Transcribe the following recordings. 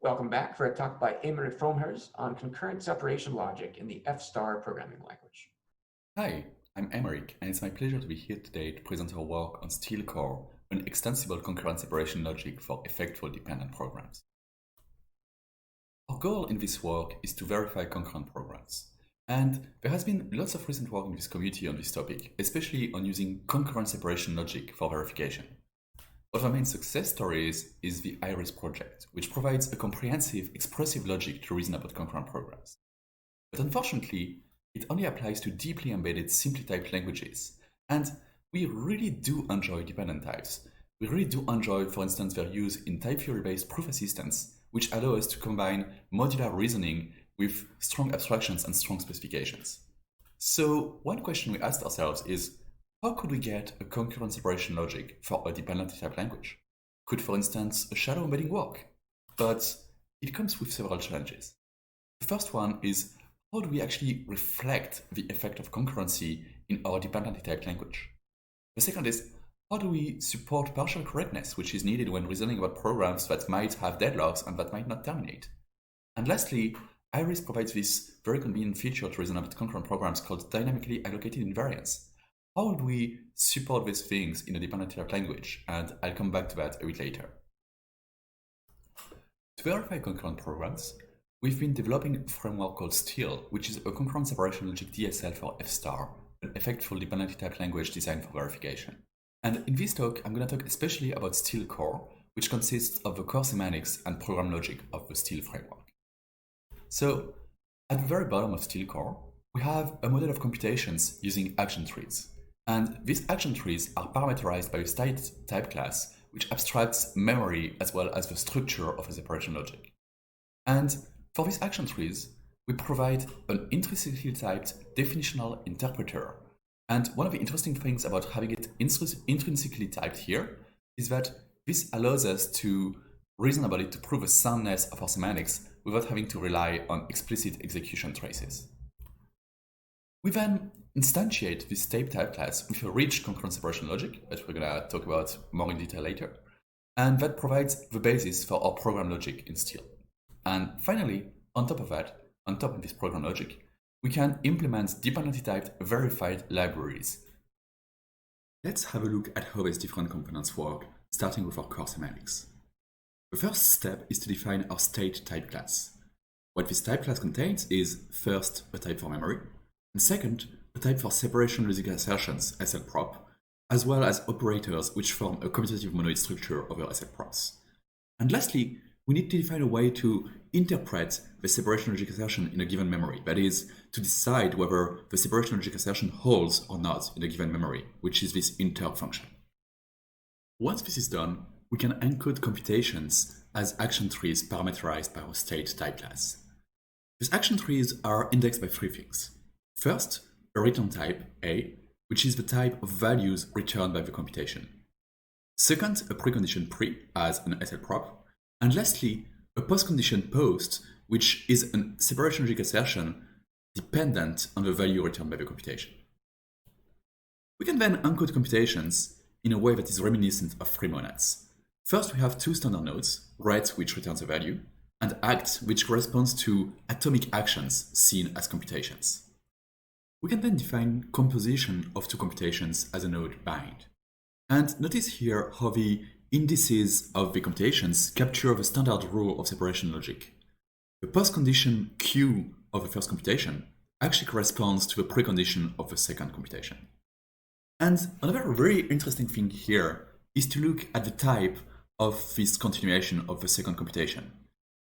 Welcome back for a talk by Aymeric Fromherz on concurrent separation logic in the F-star programming language. Hi, I'm Emeric, and it's my pleasure to be here today to present our work on Steel Core, an extensible concurrent separation logic for effectful dependent programs. Our goal in this work is to verify concurrent programs, and there has been lots of recent work in this community on this topic, especially on using concurrent separation logic for verification. One of our main success stories is the IRIS project, which provides a comprehensive, expressive logic to reason about concurrent programs. But unfortunately, it only applies to deeply embedded simply typed languages. And we really do enjoy dependent types. We really do enjoy, for instance, their use in type theory-based proof assistance, which allow us to combine modular reasoning with strong abstractions and strong specifications. So one question we asked ourselves is, how could we get a concurrent separation logic for a dependent type language? Could, for instance, a shadow embedding work? But it comes with several challenges. The first one is, how do we actually reflect the effect of concurrency in our dependently typed language? The second is, how do we support partial correctness, which is needed when reasoning about programs that might have deadlocks and that might not terminate? And lastly, IRIS provides this very convenient feature to reason about concurrent programs called dynamically allocated invariance. How would we support these things in a dependently typed language? And I'll come back to that a bit later. To verify concurrent programs, we've been developing a framework called STEEL, which is a concurrent separation logic DSL for F-star, an effectful dependently typed language designed for verification. And in this talk, I'm going to talk especially about STEEL Core, which consists of the core semantics and program logic of the STEEL framework. So, at the very bottom of STEEL Core, we have a model of computations using action trees. And these action trees are parameterized by a state type class, which abstracts memory as well as the structure of a separation logic. And for these action trees, we provide an intrinsically typed definitional interpreter. And one of the interesting things about having it intrinsically typed here is that this allows us to reason about it to prove the soundness of our semantics without having to rely on explicit execution traces. We then instantiate this tape type class with a rich concurrent separation logic that we're going to talk about more in detail later. And that provides the basis for our program logic in STEEL. And finally, on top of that, on top of this program logic, we can implement dependently typed verified libraries. Let's have a look at how these different components work, starting with our core semantics. The first step is to define our state type class. What this type class contains is, first, a type for memory, and second, a type for separation logical assertions, SLProp, as well as operators which form a commutative monoid structure over SLProps. And lastly, we need to define a way to interpret the separation logic assertion in a given memory. That is, to decide whether the separation logic assertion holds or not in a given memory, which is this interp function. Once this is done, we can encode computations as action trees parameterized by our state type class. These action trees are indexed by three things. First, a return type, A, which is the type of values returned by the computation. Second, a precondition pre as an SLProp. And lastly, a postcondition post, which is a separation logic assertion dependent on the value returned by the computation. We can then encode computations in a way that is reminiscent of three monads. First, we have two standard nodes, ret, which returns a value, and act, which corresponds to atomic actions seen as computations. We can then define composition of two computations as a node bind. And notice here how the indices of the computations capture the standard rule of separation logic. The postcondition Q of the first computation actually corresponds to the precondition of the second computation. And another very interesting thing here is to look at the type of this continuation of the second computation.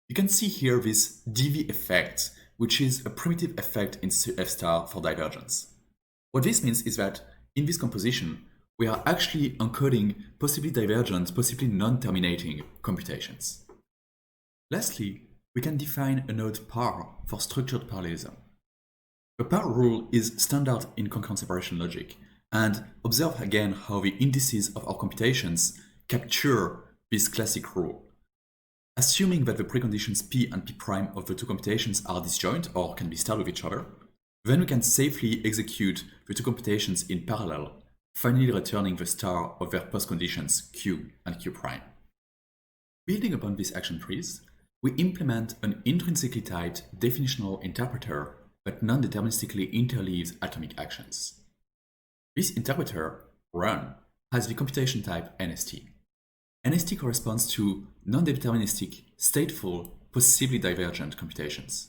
You can see here this DV effect, which is a primitive effect in F-star for divergence. What this means is that in this composition, we are actually encoding possibly divergent, possibly non-terminating computations. Lastly, we can define a node par for structured parallelism. The par rule is standard in concurrent separation logic, and observe again how the indices of our computations capture this classic rule. Assuming that the preconditions P and P prime of the two computations are disjoint or can be starred with each other, then we can safely execute the two computations in parallel, finally returning the star of their postconditions Q and Q prime. Building upon these action trees, we implement an intrinsically typed definitional interpreter that non-deterministically interleaves atomic actions. This interpreter, run, has the computation type NST. NST corresponds to non-deterministic, stateful, possibly divergent computations.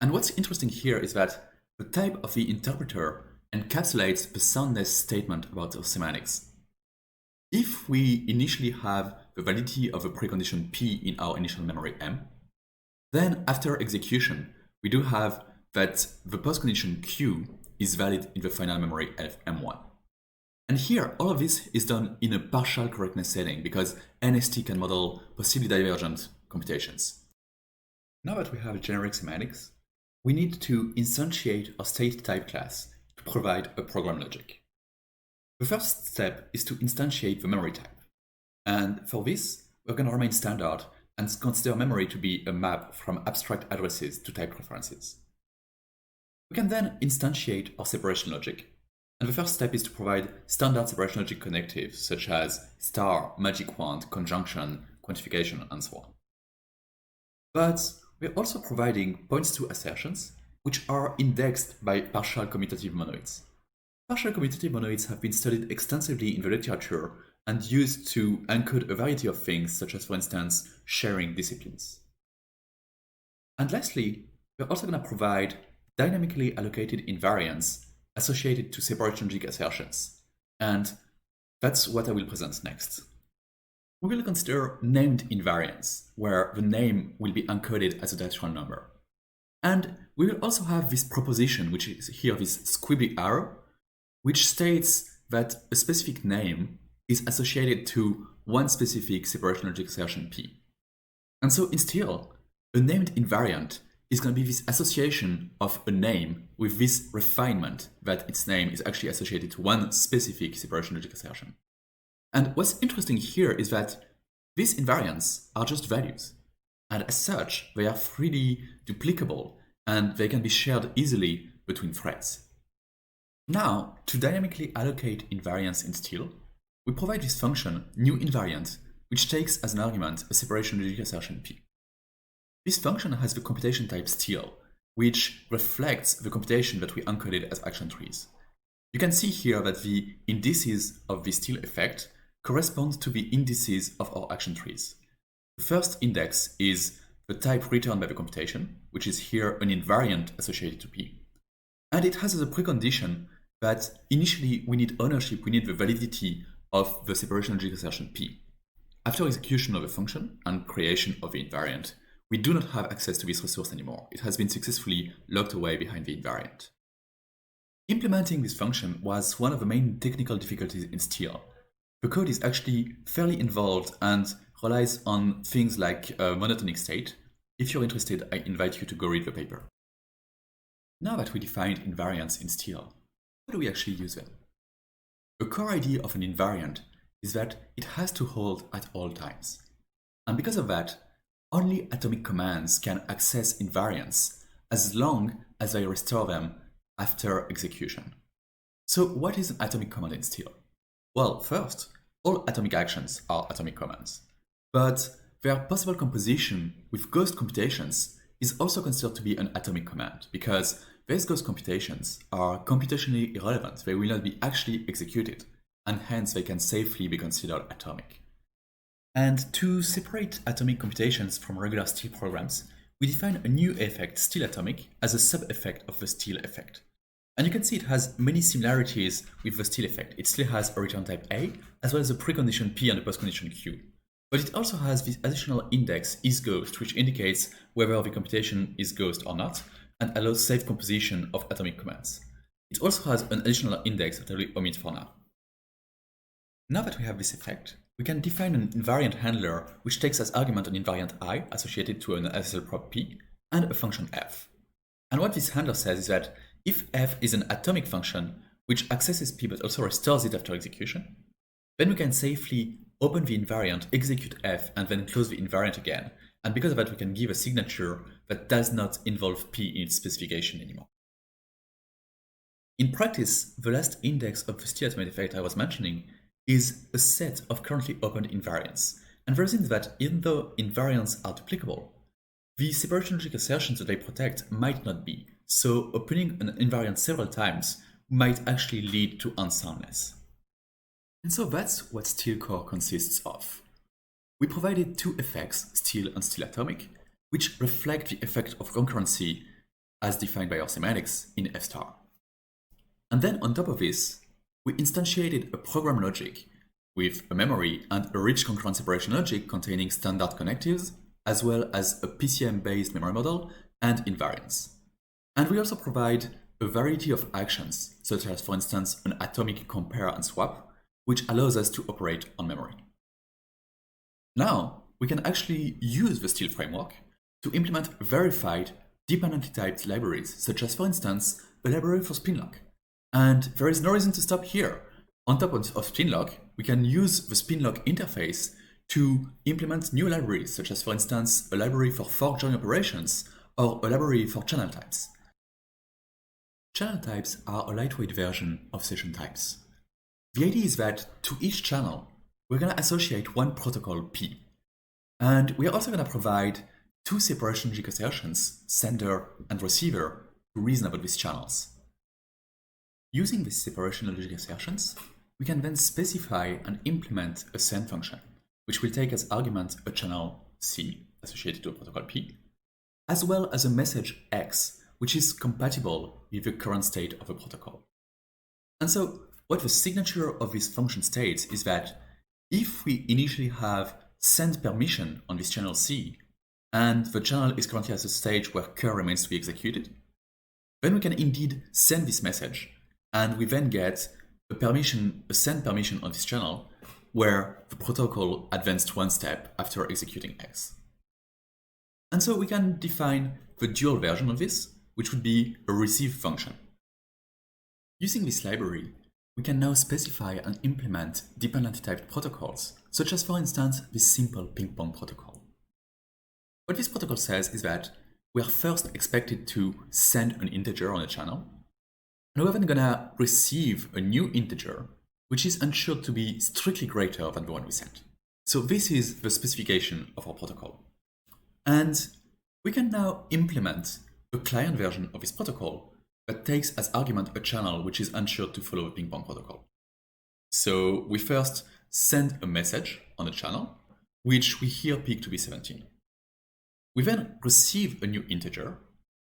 And what's interesting here is that the type of the interpreter encapsulates the soundness statement about the semantics. If we initially have the validity of a precondition P in our initial memory M, then after execution, we do have that the postcondition Q is valid in the final memory of M1. And here, all of this is done in a partial correctness setting because NST can model possibly divergent computations. Now that we have generic semantics, we need to instantiate our state type class to provide a program logic. The first step is to instantiate the memory type. And for this, we're going to remain standard and consider memory to be a map from abstract addresses to type references. We can then instantiate our separation logic. And the first step is to provide standard separation logic connectives such as star, magic wand, conjunction, quantification, and so on. But we're also providing points to assertions, which are indexed by partial commutative monoids. Partial commutative monoids have been studied extensively in the literature and used to encode a variety of things, such as, for instance, sharing disciplines. And lastly, we're also going to provide dynamically allocated invariants associated to separation logic assertions. And that's what I will present next. We will consider named invariants, where the name will be encoded as a natural number. And we will also have this proposition, which is here this squiggly arrow, which states that a specific name is associated to one specific separation logic assertion P. And so in STIL, a named invariant is going to be this association of a name with this refinement that its name is actually associated to one specific separation logic assertion. And what's interesting here is that these invariants are just values. And as such, they are freely duplicable and they can be shared easily between threads. Now, to dynamically allocate invariants in STIL, we provide this function newInvariant, which takes as an argument a separation logic assertion P. This function has the computation type STIL, which reflects the computation that we encoded as action trees. You can see here that the indices of the STIL effect correspond to the indices of our action trees. The first index is the type returned by the computation, which is here an invariant associated to P. And it has as a precondition that initially we need ownership, we need the validity of the separation logic assertion P. After execution of the function and creation of the invariant, we do not have access to this resource anymore. It has been successfully locked away behind the invariant. Implementing this function was one of the main technical difficulties in STIL. The code is actually fairly involved and relies on things like a monotonic state. If you're interested, I invite you to go read the paper. Now that we defined invariants in STIL, how do we actually use them? The core idea of an invariant is that it has to hold at all times. And because of that, only atomic commands can access invariants as long as they restore them after execution. So what is an atomic command in STIL? Well, first, all atomic actions are atomic commands. But their possible composition with ghost computations is also considered to be an atomic command, because these ghost computations are computationally irrelevant. They will not be actually executed, and hence they can safely be considered atomic. And to separate atomic computations from regular STIL programs, we define a new effect, STILatomic, as a sub-effect of the STIL effect. And you can see it has many similarities with the STIL effect. It still has a return type A, as well as a precondition P and a postcondition Q. But it also has this additional index isGhost, which indicates whether the computation is ghost or not, and allows safe composition of atomic commands. It also has an additional index that I will omit for now. Now that we have this effect, we can define an invariant handler which takes as argument an invariant I associated to an SSL prop P and a function f. And what this handler says is that if f is an atomic function which accesses P but also restores it after execution, then we can safely open the invariant, execute f, and then close the invariant again. And because of that, we can give a signature that does not involve P in its specification anymore. In practice, the last index of the STILatomic effect I was mentioning is a set of currently opened invariants. And the reason is that even though invariants are duplicable, the separation logic assertions that they protect might not be, so opening an invariant several times might actually lead to unsoundness. And so that's what Steele core consists of. We provided two effects, Steele and Steele atomic, which reflect the effect of concurrency as defined by our semantics in F star. And then on top of this, we instantiated a program logic with a memory and a rich concurrent separation logic containing standard connectives, as well as a PCM-based memory model and invariance. And we also provide a variety of actions, such as, for instance, an atomic compare and swap, which allows us to operate on memory. Now, we can actually use the Steele framework to implement verified dependently typed libraries, such as, for instance, a library for spinlock. And there is no reason to stop here. On top of spinlock, we can use the spinlock interface to implement new libraries, such as, for instance, a library for fork join operations or a library for channel types. Channel types are a lightweight version of session types. The idea is that to each channel, we're going to associate one protocol P. And we are also going to provide two separation logic assertions, sender and receiver, to reason about these channels. Using these separation logic assertions, we can then specify and implement a send function, which will take as argument a channel C associated to a protocol P, as well as a message X, which is compatible with the current state of a protocol. And so what the signature of this function states is that if we initially have send permission on this channel C, and the channel is currently at a stage where cur remains to be executed, then we can indeed send this message, and we then get a send permission on this channel where the protocol advanced one step after executing X. And so we can define the dual version of this, which would be a receive function. Using this library, we can now specify and implement dependently typed protocols, such as, for instance, this simple ping-pong protocol. What this protocol says is that we are first expected to send an integer on a channel, and we're then going to receive a new integer, which is ensured to be strictly greater than the one we sent. So this is the specification of our protocol. And we can now implement a client version of this protocol that takes as argument a channel which is ensured to follow the ping-pong protocol. So we first send a message on a channel, which we here pick to be 17. We then receive a new integer,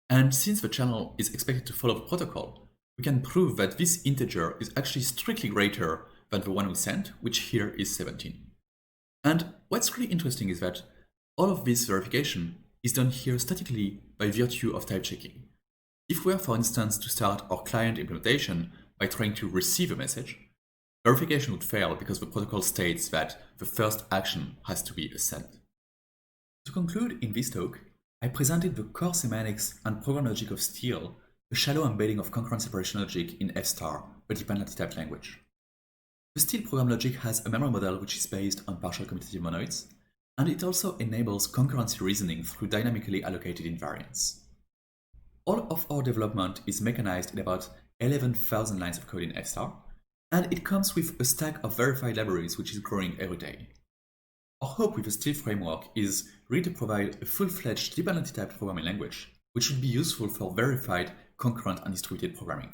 and since the channel is expected to follow the protocol, we can prove that this integer is actually strictly greater than the one we sent, which here is 17. And what's really interesting is that all of this verification is done here statically by virtue of type checking. If we are, for instance, to start our client implementation by trying to receive a message, verification would fail because the protocol states that the first action has to be a send. To conclude in this talk, I presented the core semantics and program logic of Steele, a shallow embedding of concurrent separation logic in F star, a dependently typed language. The Steele program logic has a memory model which is based on partial commutative monoids, and it also enables concurrency reasoning through dynamically allocated invariants. All of our development is mechanized in about 11,000 lines of code in F star, and it comes with a stack of verified libraries which is growing every day. Our hope with the Steele framework is really to provide a full-fledged dependently typed programming language, which should be useful for verified, concurrent, and distributed programming.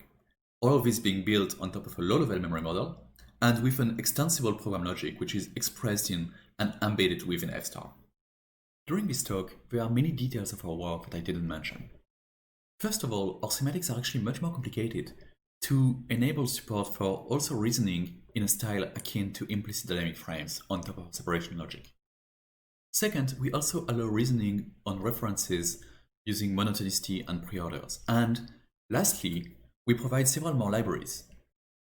All of this being built on top of a low-level memory model, and with an extensible program logic which is expressed in and embedded within F star. During this talk, there are many details of our work that I didn't mention. First of all, our semantics are actually much more complicated to enable support for also reasoning in a style akin to implicit dynamic frames on top of separation logic. Second, we also allow reasoning on references using monotonicity and preorders. And lastly, we provide several more libraries.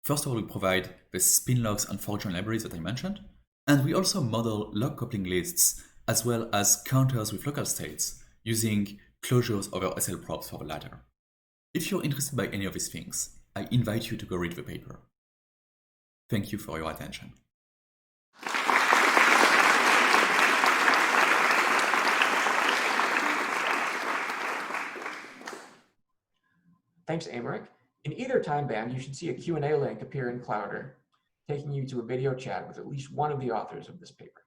First of all, we provide the spin logs and fork join libraries that I mentioned, and we also model log coupling lists as well as counters with local states using closures over SL props for the latter. If you're interested by any of these things, I invite you to go read the paper. Thank you for your attention. Thanks, Aymeric. In either time band, you should see a Q&A link appear in Clowder, taking you to a video chat with at least one of the authors of this paper.